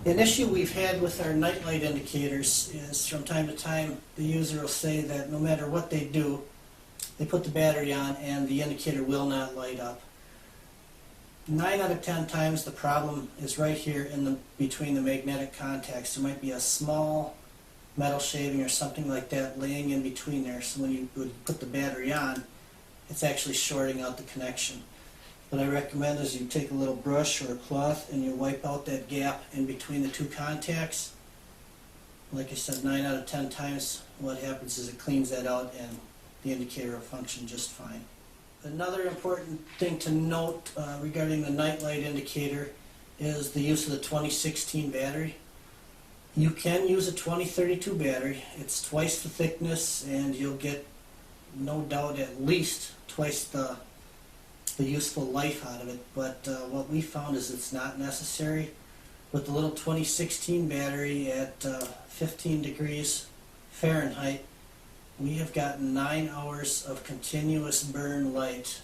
An issue we've had with our nightlight indicators is from time to time the user will say that no matter what they do, they put the battery on and the indicator will not light up. 9 out of 10 times the problem is right here between the magnetic contacts. There might be a small metal shaving or something like that laying in between there, so when you would put the battery on, it's actually shorting out the connection. What I recommend is you take a little brush or a cloth and you wipe out that gap in between the two contacts. Like I said, 9 out of 10 times what happens is it cleans that out and the indicator will function just fine. Another important thing to note regarding the nightlight indicator is the use of the 2016 battery. You can use a 2032 battery. It's twice the thickness and you'll get, no doubt, at least twice the useful life out of it, but what we found is it's not necessary. With the little 2016 battery at 15 degrees Fahrenheit, we have gotten 9 hours of continuous burn light,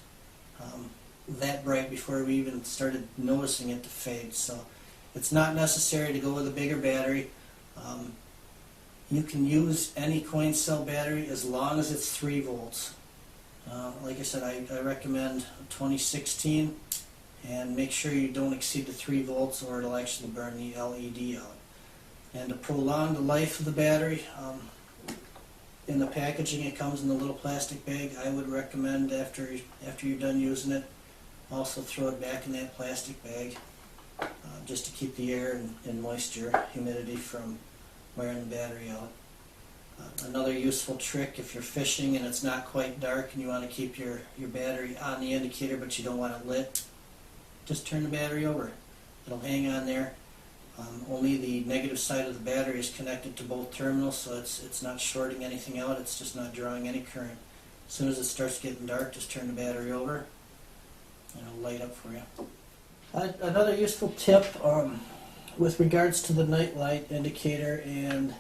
that bright, before we even started noticing it to fade. So it's not necessary to go with a bigger battery. You can use any coin cell battery as long as it's 3 volts. Like I said, I recommend 2016, and make sure you don't exceed the 3 volts or it'll actually burn the LED out. And to prolong the life of the battery, in the packaging it comes in a little plastic bag. I would recommend after you're done using it, also throw it back in that plastic bag, just to keep the air and moisture, humidity from wearing the battery out. Another useful trick, if you're fishing and it's not quite dark and you want to keep your battery on the indicator but you don't want it lit, just turn the battery over. It'll hang on there. Only the negative side of the battery is connected to both terminals, so it's not shorting anything out, it's just not drawing any current. As soon as it starts getting dark, just turn the battery over and it'll light up for you. Another useful tip with regards to the night light indicator, and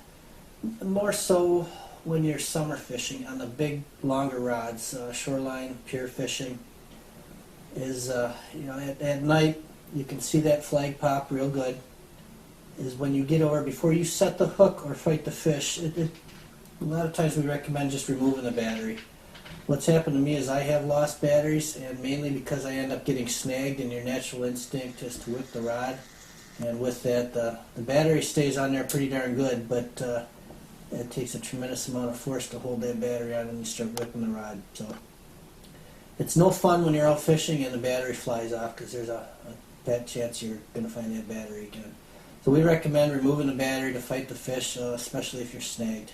more so when you're summer fishing on the big longer rods, shoreline pier fishing, is at night you can see that flag pop real good, is when you get over, before you set the hook or fight the fish, a lot of times we recommend just removing the battery. What's happened to me is I have lost batteries, and mainly because I end up getting snagged, and your natural instinct is to whip the rod, and with that the battery stays on there pretty darn good, but it takes a tremendous amount of force to hold that battery on and you start whipping the rod. So it's no fun when you're out fishing and the battery flies off, because there's a bad chance you're going to find that battery again. So we recommend removing the battery to fight the fish, especially if you're snagged.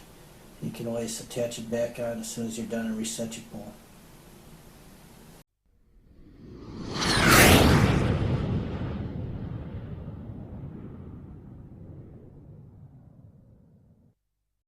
You can always attach it back on as soon as you're done and reset your pole.